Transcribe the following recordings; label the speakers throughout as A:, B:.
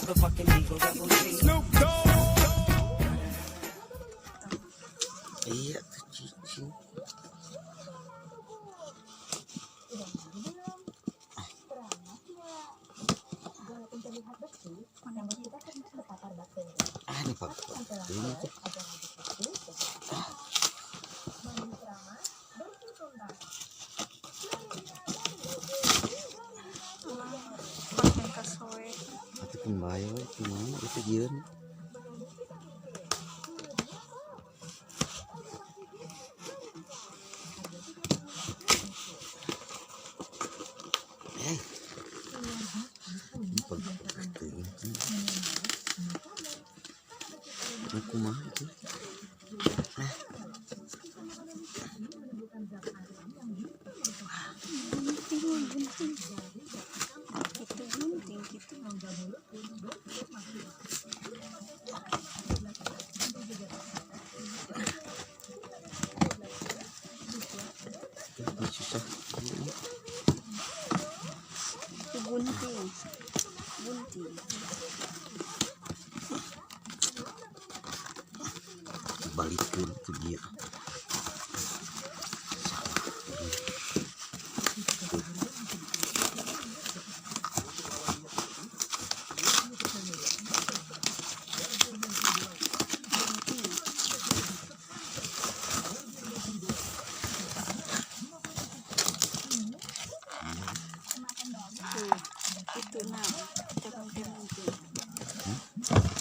A: Iya tuh cicing. Ada pak. Ini tuh. Itu kembali itu mana itu jian. Aku mah itu. Susah.
B: Bunting.
A: Balikin itu dia.
B: Itu nah, terang-terang itu.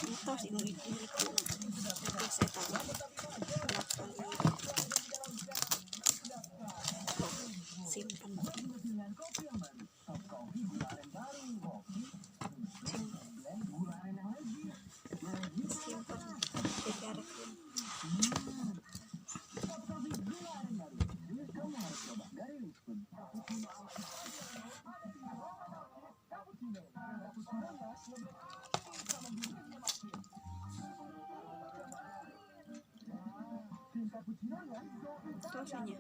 B: Mitos ini itu. Saya tahu. Simpan. Tosanya.